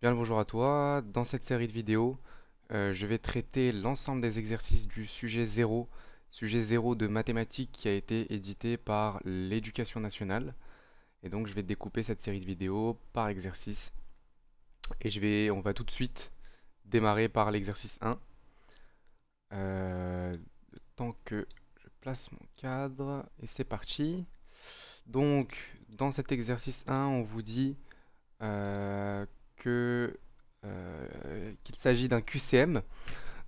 Bien le bonjour à toi. Dans cette série de vidéos, je vais traiter l'ensemble des exercices du sujet zéro de mathématiques qui a été édité par l'Éducation nationale. Et donc je vais découper cette série de vidéos par exercice. Et on va tout de suite démarrer par l'exercice 1. Le temps que je place mon cadre. Et c'est parti. Donc, dans cet exercice 1, on vous dit euh, qu'il s'agit d'un QCM.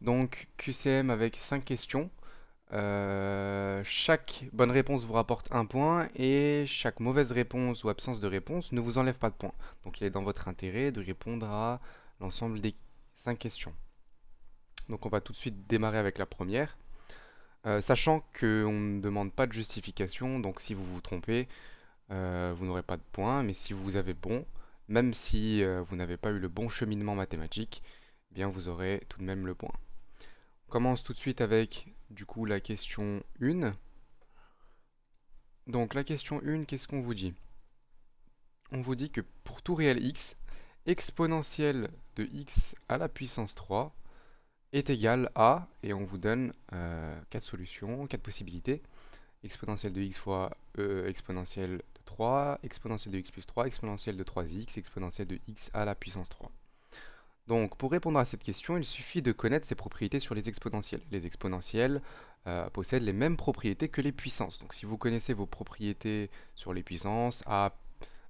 Donc QCM avec 5 questions. Chaque bonne réponse vous rapporte un point et chaque mauvaise réponse ou absence de réponse ne vous enlève pas de points. Donc il est dans votre intérêt de répondre à l'ensemble des 5 questions. Donc on va tout de suite démarrer avec la première. Sachant qu'on ne demande pas de justification, donc si vous vous trompez, vous n'aurez pas de points, mais si vous avez bon, même si vous n'avez pas eu le bon cheminement mathématique, eh bien vous aurez tout de même le point. On commence tout de suite avec du coup la question 1. Donc la question 1, qu'est-ce qu'on vous dit? On vous dit que pour tout réel x, exponentielle de x à la puissance 3 est égal à, et on vous donne 4 solutions, 4 possibilités. Exponentielle de x fois exponentielle de 3, exponentielle de x plus 3, exponentielle de 3x, exponentielle de x à la puissance 3. Donc, pour répondre à cette question, il suffit de connaître ses propriétés sur les exponentielles. Les exponentielles possèdent les mêmes propriétés que les puissances. Donc, si vous connaissez vos propriétés sur les puissances, à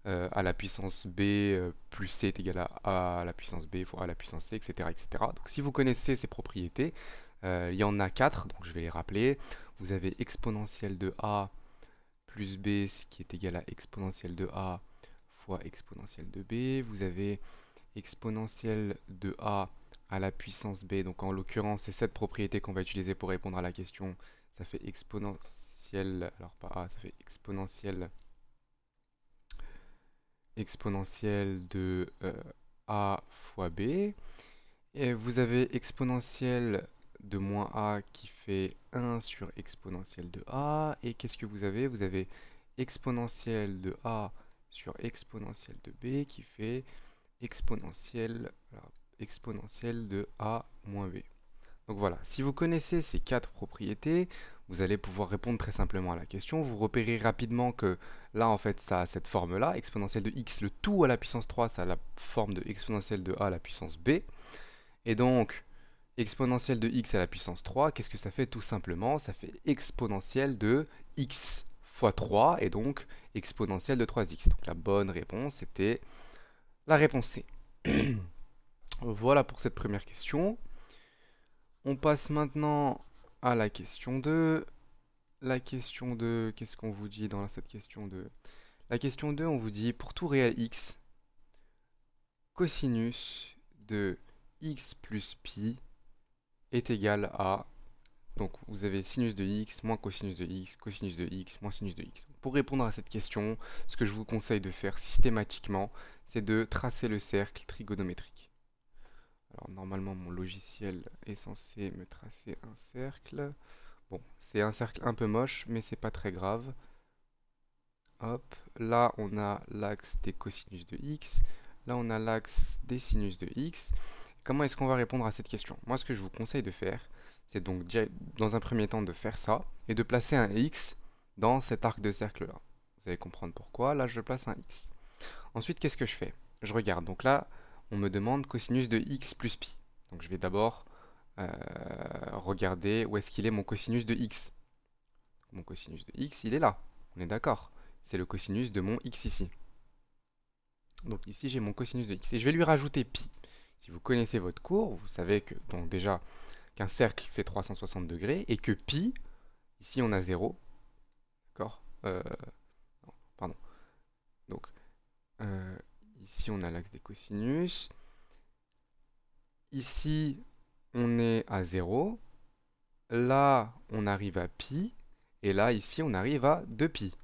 la puissance b plus c est égal à la puissance b fois a à la puissance c, etc., etc. Donc, si vous connaissez ces propriétés, il y en a 4, donc je vais les rappeler. Vous avez exponentielle de a plus b, ce qui est égal à exponentielle de a fois exponentielle de b. Vous avez exponentielle de a à la puissance b. Donc en l'occurrence, c'est cette propriété qu'on va utiliser pour répondre à la question. Ça fait exponentielle, alors pas a, ça fait exponentielle de a fois b. Et vous avez exponentielle de moins a qui fait 1 sur exponentielle de a. Et qu'est-ce que vous avez? Vous avez exponentielle de a sur exponentielle de b qui fait exponentielle, alors, exponentielle de a moins b. Donc voilà, si vous connaissez ces 4 propriétés, vous allez pouvoir répondre très simplement à la question. Vous repérez rapidement que là, en fait, ça a cette forme-là, exponentielle de x, le tout à la puissance 3, ça a la forme de exponentielle de a à la puissance b. Et donc, exponentielle de x à la puissance 3, qu'est-ce que ça fait tout simplement? Ça fait exponentielle de x fois 3, et donc exponentielle de 3x. Donc la bonne réponse était la réponse C. Voilà pour cette première question. On passe maintenant à la question 2. La question 2, qu'est-ce qu'on vous dit dans cette question 2? La question 2, on vous dit pour tout réel x, cosinus de x plus pi est égal à... Donc vous avez sinus de x moins cosinus de x moins sinus de x. Pour répondre à cette question, ce que je vous conseille de faire systématiquement, c'est de tracer le cercle trigonométrique. Alors normalement mon logiciel est censé me tracer un cercle. Bon, c'est un cercle un peu moche, mais c'est pas très grave. Hop, là on a l'axe des cosinus de x. Là on a l'axe des sinus de x. Comment est-ce qu'on va répondre à cette question? Moi ce que je vous conseille de faire, c'est donc dans un premier temps de faire ça et de placer un x dans cet arc de cercle là. Vous allez comprendre pourquoi. Là je place un x. Ensuite qu'est-ce que je fais? Je regarde. Donc là on me demande cosinus de x plus pi. Donc je vais d'abord regarder où est-ce qu'il est mon cosinus de x. Mon cosinus de x, il est là. On est d'accord. C'est le cosinus de mon x ici. Donc ici, j'ai mon cosinus de x. Et je vais lui rajouter pi. Si vous connaissez votre cours, vous savez que donc déjà qu'un cercle fait 360 degrés et que pi, ici on a 0. D'accord. Non, pardon. Donc euh, ici on a l'axe des cosinus. Ici on est à 0. Là on arrive à pi. Et là ici on arrive à 2pi.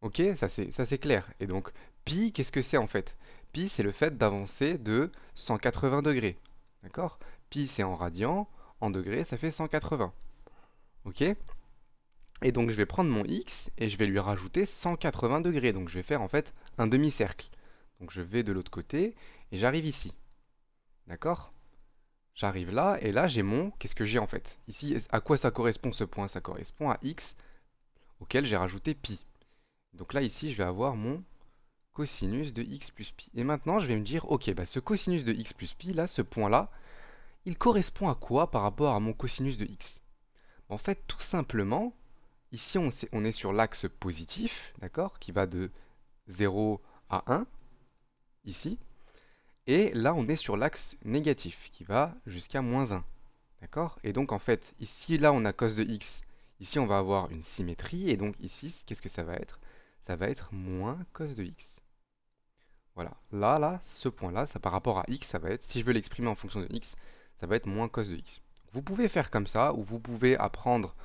Ok, ça c'est clair. Et donc, pi, qu'est-ce que c'est en fait? Pi, c'est le fait d'avancer de 180 degrés. D'accord? Pi, c'est en radians, en degrés, ça fait 180. Ok? Et donc, je vais prendre mon x et je vais lui rajouter 180 degrés. Donc, je vais faire en fait un demi-cercle. Donc, je vais de l'autre côté et j'arrive ici. D'accord? J'arrive là, et là j'ai mon... Qu'est-ce que j'ai en fait? Ici, à quoi ça correspond ce point? Ça correspond à x auquel j'ai rajouté pi. Donc là, ici, je vais avoir mon cosinus de x plus pi. Et maintenant, je vais me dire, ok, bah ce cosinus de x plus pi, là, ce point-là, il correspond à quoi par rapport à mon cosinus de x? En fait, tout simplement, ici, on est sur l'axe positif, d'accord, qui va de 0 à 1, ici. Et là, on est sur l'axe négatif, qui va jusqu'à moins 1. D'accord? Et donc, en fait, ici, là, on a cos de x. Ici, on va avoir une symétrie. Et donc, ici, qu'est-ce que ça va être? Ça va être moins cos de x. Voilà. Là, ce point-là, ça par rapport à x, ça va être, si je veux l'exprimer en fonction de x, ça va être moins cos de x. Vous pouvez faire comme ça, ou vous pouvez apprendre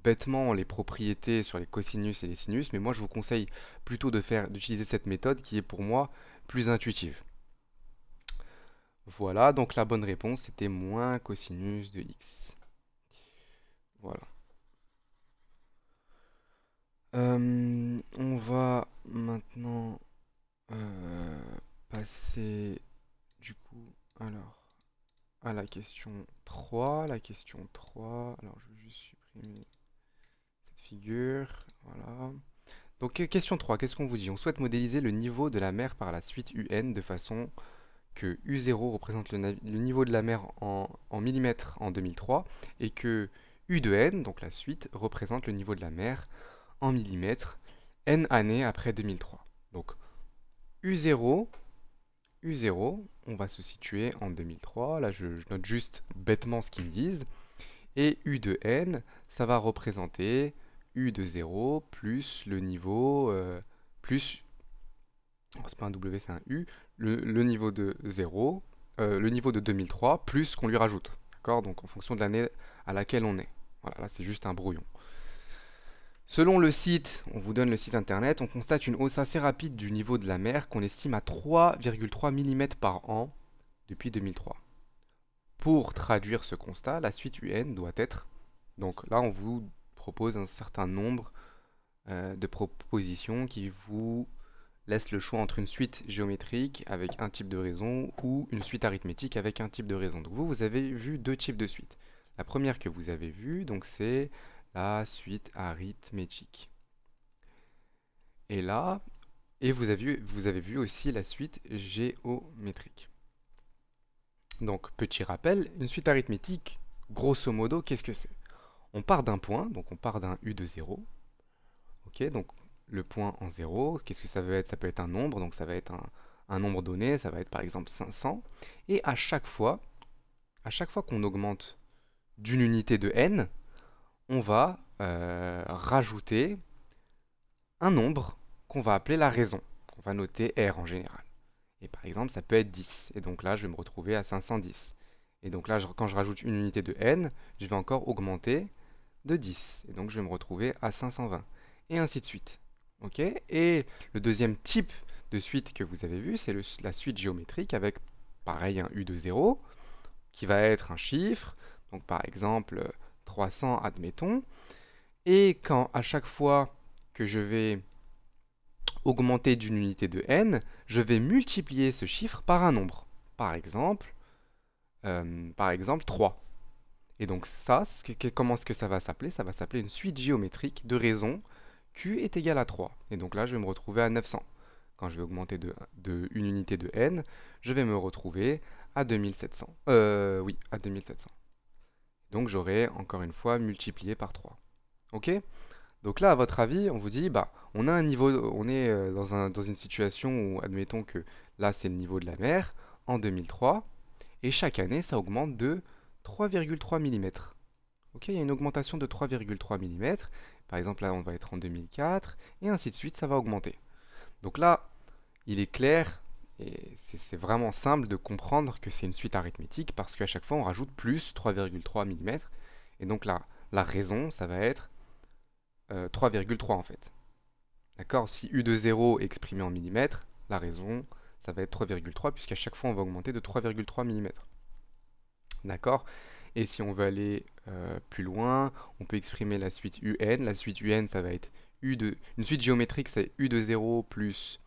bêtement les propriétés sur les cosinus et les sinus, mais moi, je vous conseille plutôt d'utiliser cette méthode qui est pour moi plus intuitive. Voilà, donc la bonne réponse, c'était moins cosinus de x. Voilà. On va maintenant passer du coup alors à la question 3. La question 3. Alors je vais juste supprimer cette figure. Voilà. Donc question 3, qu'est-ce qu'on vous dit? On souhaite modéliser le niveau de la mer par la suite UN de façon que U0 représente le niveau de la mer en millimètres en 2003 et que U de N, donc la suite, représente le niveau de la mer en millimètres N années après 2003. Donc U0, U0, on va se situer en 2003. Là, je note juste bêtement ce qu'ils me disent. Et U de N, ça va représenter U de 0 plus le niveau, plus, oh, c'est pas un W, c'est un U, le niveau de 0, le niveau de 2003, plus ce qu'on lui rajoute. D'accord? Donc en fonction de l'année à laquelle on est. Voilà, là c'est juste un brouillon. Selon le site, on vous donne le site internet, on constate une hausse assez rapide du niveau de la mer qu'on estime à 3,3 mm par an depuis 2003. Pour traduire ce constat, la suite UN doit être... Donc là, on vous propose un certain nombre de propositions qui vous laissent le choix entre une suite géométrique avec un type de raison ou une suite arithmétique avec un type de raison. Donc vous avez vu deux types de suites. La première que vous avez vue, donc c'est la suite arithmétique. Et là, vous avez vu aussi la suite géométrique. Donc, petit rappel, une suite arithmétique, grosso modo, qu'est-ce que c'est? On part d'un point, donc on part d'un U de 0. Ok, donc le point en 0, qu'est-ce que ça veut être? Ça peut être un nombre, donc ça va être un nombre donné, ça va être par exemple 500. Et à chaque fois qu'on augmente d'une unité de n, on va rajouter un nombre qu'on va appeler la raison, qu'on va noter R en général. Et par exemple, ça peut être 10. Et donc là, je vais me retrouver à 510. Et donc là, quand je rajoute une unité de n, je vais encore augmenter de 10. Et donc je vais me retrouver à 520. Et ainsi de suite. Ok? Et le deuxième type de suite que vous avez vu, c'est la suite géométrique avec pareil un U de 0 qui va être un chiffre. Donc par exemple 300 admettons. Et quand à chaque fois que je vais augmenter d'une unité de n, je vais multiplier ce chiffre par un nombre. Par exemple 3. Et donc ça, comment est-ce que ça va s'appeler? Ça va s'appeler une suite géométrique de raisons Q est égal à 3. Et donc là, je vais me retrouver à 900. Quand je vais augmenter de une unité de n, je vais me retrouver à 2700. Oui, à 2700. Donc j'aurai encore une fois multiplié par 3. Ok? Donc là, à votre avis, on vous dit, bah, on a un niveau, on est dans une situation où, admettons que là, c'est le niveau de la mer en 2003, et chaque année, ça augmente de 3,3 mm. Ok, il y a une augmentation de 3,3 mm. Par exemple, là, on va être en 2004, et ainsi de suite, ça va augmenter. Donc là, il est clair, et c'est vraiment simple de comprendre que c'est une suite arithmétique, parce qu'à chaque fois, on rajoute plus 3,3 mm. Et donc là, la raison, ça va être 3,3 en fait. D'accord? Si U de 0 est exprimé en millimètres, la raison, ça va être 3,3 puisqu'à chaque fois on va augmenter de 3,3 mm. D'accord? Et si on veut aller plus loin, on peut exprimer la suite UN. La suite UN, ça va être une suite géométrique, c'est U de 0 plus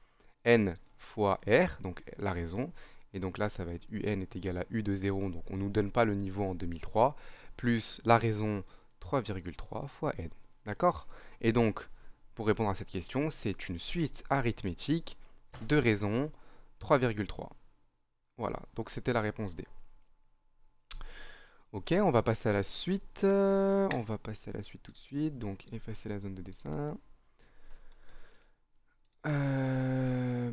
N fois R, donc la raison. Et donc là, ça va être UN est égal à U de 0, donc on ne nous donne pas le niveau en 2003, plus la raison 3,3 fois n. D'accord? Et donc, pour répondre à cette question, c'est une suite arithmétique de raisons 3,3. Voilà, donc c'était la réponse D. Ok, on va passer à la suite. On va passer à la suite tout de suite. Donc, effacer la zone de dessin. La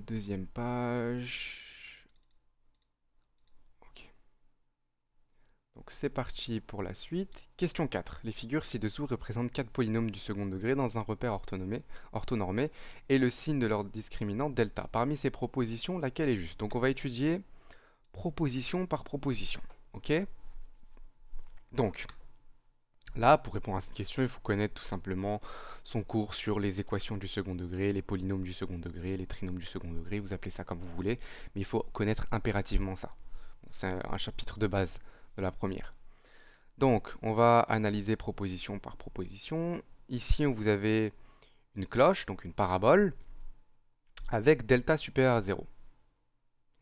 deuxième page. Ok. Donc c'est parti pour la suite. Question 4. Les figures ci-dessous représentent 4 polynômes du second degré dans un repère orthonormé et le signe de leur discriminant delta. Parmi ces propositions, laquelle est juste? Donc on va étudier proposition par proposition. Ok? Donc, là, pour répondre à cette question, il faut connaître tout simplement son cours sur les équations du second degré, les polynômes du second degré, les trinômes du second degré, vous appelez ça comme vous voulez, mais il faut connaître impérativement ça. C'est un chapitre de base de la première. Donc, on va analyser proposition par proposition. Ici, vous avez une cloche, donc une parabole, avec delta supérieur à 0.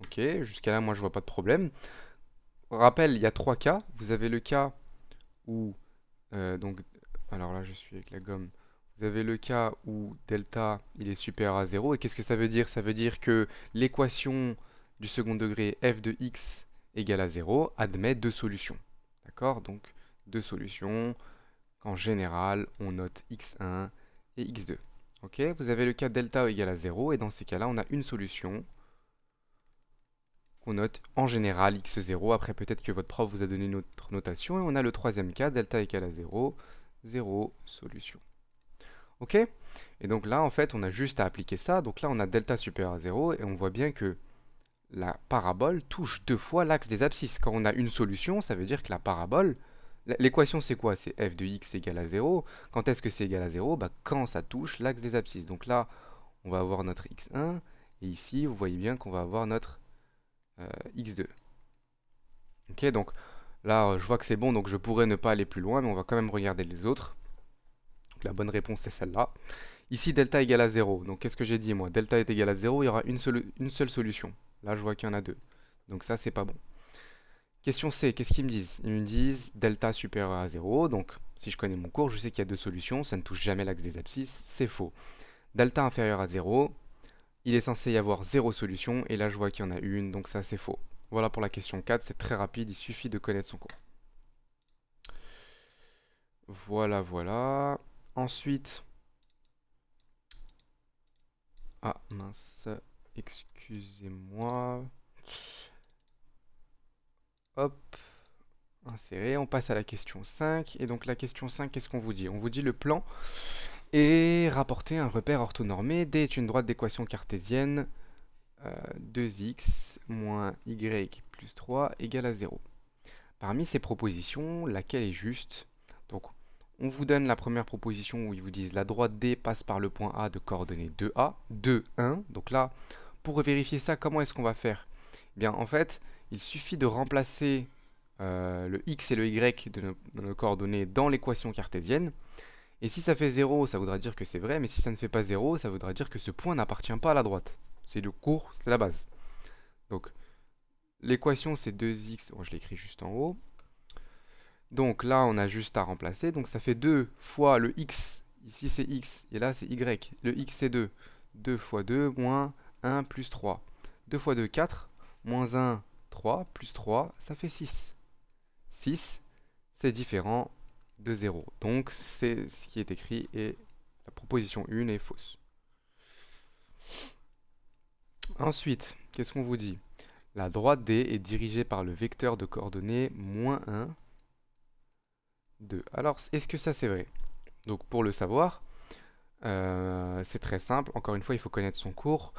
Ok, jusqu'à là, moi, je vois pas de problème. Rappel, il y a trois cas. Vous avez le cas où, donc, alors là, je suis avec la gomme. Vous avez le cas où delta, il est supérieur à 0. Et qu'est-ce que ça veut dire? Ça veut dire que l'équation du second degré f de x égale à 0 admet deux solutions. D'accord? Donc, deux solutions. En général, on note x1 et x2. Ok, vous avez le cas delta égale à 0, et dans ces cas-là, on a une solution qu'on note en général x0. Après, peut-être que votre prof vous a donné une autre notation, et on a le troisième cas, delta égale à 0, 0 solution. Ok? Et donc là, en fait, on a juste à appliquer ça. Donc là, on a delta supérieur à 0, et on voit bien que la parabole touche deux fois l'axe des abscisses. Quand on a une solution, ça veut dire que la parabole, l'équation c'est quoi? C'est f de x égale à 0. Quand est-ce que c'est égal à 0? Bah, quand ça touche l'axe des abscisses. Donc là, on va avoir notre x1, et ici, vous voyez bien qu'on va avoir notre x2. Ok, donc là, je vois que c'est bon, donc je pourrais ne pas aller plus loin, mais on va quand même regarder les autres. Donc la bonne réponse, c'est celle-là. Ici, delta égale à 0. Donc qu'est-ce que j'ai dit moi? Delta est égal à 0, il y aura une seule solution. Là, je vois qu'il y en a deux. Donc ça, c'est pas bon. Question C, qu'est-ce qu'ils me disent? Ils me disent delta supérieur à 0. Donc si je connais mon cours, je sais qu'il y a deux solutions. Ça ne touche jamais l'axe des abscisses. C'est faux. Delta inférieur à 0. Il est censé y avoir zéro solution. Et là, je vois qu'il y en a une. Donc ça, c'est faux. Voilà pour la question 4. C'est très rapide. Il suffit de connaître son cours. Voilà, voilà. Ensuite... Ah, mince. Excusez-moi. Hop. Insérer. On passe à la question 5. Et donc la question 5, qu'est-ce qu'on vous dit? On vous dit le plan et rapporter un repère orthonormé. D est une droite d'équation cartésienne 2x moins y plus 3 égale à 0. Parmi ces propositions, laquelle est juste? Donc, on vous donne la première proposition où ils vous disent la droite D passe par le point A de coordonnées 2A, 2, 1. Donc là, pour vérifier ça, comment est-ce qu'on va faire? Eh bien, en fait, il suffit de remplacer le x et le y de nos coordonnées dans l'équation cartésienne. Et si ça fait 0, ça voudra dire que c'est vrai, mais si ça ne fait pas 0, ça voudra dire que ce point n'appartient pas à la droite. C'est le cours, c'est la base. Donc, l'équation c'est 2x, bon, je l'écris juste en haut. Donc là, on a juste à remplacer, donc ça fait 2 fois le x, ici c'est x, et là c'est y. Le x c'est 2. 2 fois 2 moins 1 plus 3. 2 fois 2, 4, moins 1, 3, plus 3, ça fait 6. 6, c'est différent de 0. Donc c'est ce qui est écrit et la proposition 1 est fausse. Ensuite, qu'est-ce qu'on vous dit? La droite D est dirigée par le vecteur de coordonnées moins 1, 2. Alors, est-ce que ça c'est vrai? Donc pour le savoir, c'est très simple. Encore une fois, il faut connaître son cours.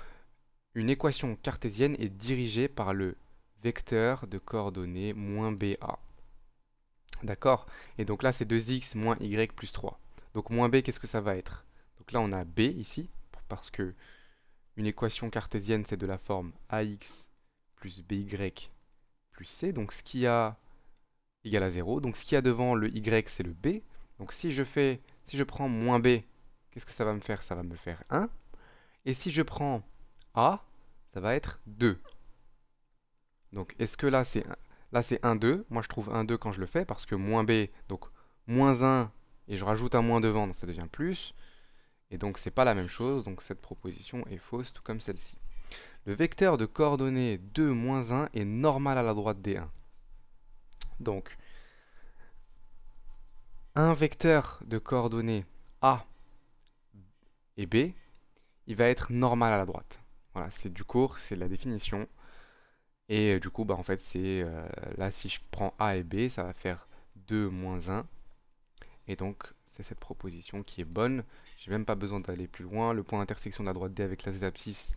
Une équation cartésienne est dirigée par le vecteur de coordonnées moins BA. D'accord? Et donc là, c'est 2x moins y plus 3. Donc moins b, qu'est-ce que ça va être? Donc là, on a b ici, parce que une équation cartésienne, c'est de la forme ax plus by plus c. Donc ce qui a égale à 0. Donc ce qui a devant le y, c'est le b. Donc si je prends moins b, qu'est-ce que ça va me faire? Ça va me faire 1. Et si je prends a, ça va être 2. Donc est-ce que là c'est 1, 2? Moi je trouve 1, 2 quand je le fais parce que moins b, donc moins 1 et je rajoute un moins devant, donc ça devient plus. Et donc c'est pas la même chose, donc cette proposition est fausse, tout comme celle-ci. Le vecteur de coordonnées 2, moins 1 est normal à la droite des 1. Donc un vecteur de coordonnées A et B, il va être normal à la droite. Voilà, c'est du cours, c'est la définition. Et du coup, bah, en fait, là, si je prends A et B, ça va faire 2 moins 1. Et donc, c'est cette proposition qui est bonne. J'ai même pas besoin d'aller plus loin. Le point d'intersection de la droite D avec l'axe d'abscisse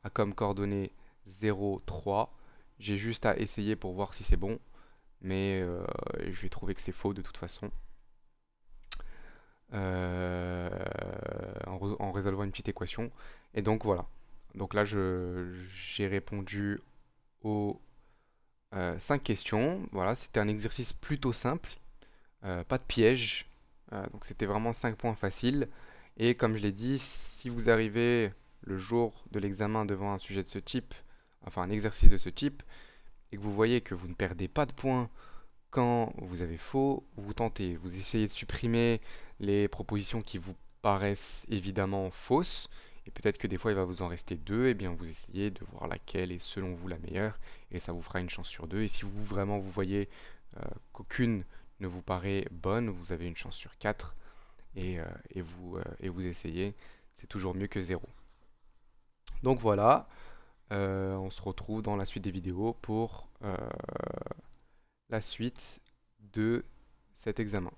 a comme coordonnées 0, 3. J'ai juste à essayer pour voir si c'est bon. Mais je vais trouver que c'est faux de toute façon. euh, en résolvant une petite équation. Et donc voilà. Donc là, j'ai répondu aux 5 questions. Voilà, c'était un exercice plutôt simple, pas de piège. Donc c'était vraiment 5 points faciles. Et comme je l'ai dit, si vous arrivez le jour de l'examen devant un sujet de ce type, enfin un exercice de ce type, et que vous voyez que vous ne perdez pas de points quand vous avez faux, vous tentez, vous essayez de supprimer les propositions qui vous paraissent évidemment fausses, et peut-être que des fois il va vous en rester deux, et bien vous essayez de voir laquelle est selon vous la meilleure, et ça vous fera une chance sur deux. Et si vous vraiment vous voyez qu'aucune ne vous paraît bonne, vous avez une chance sur quatre, et vous essayez, c'est toujours mieux que zéro. Donc voilà, on se retrouve dans la suite des vidéos pour la suite de cet examen.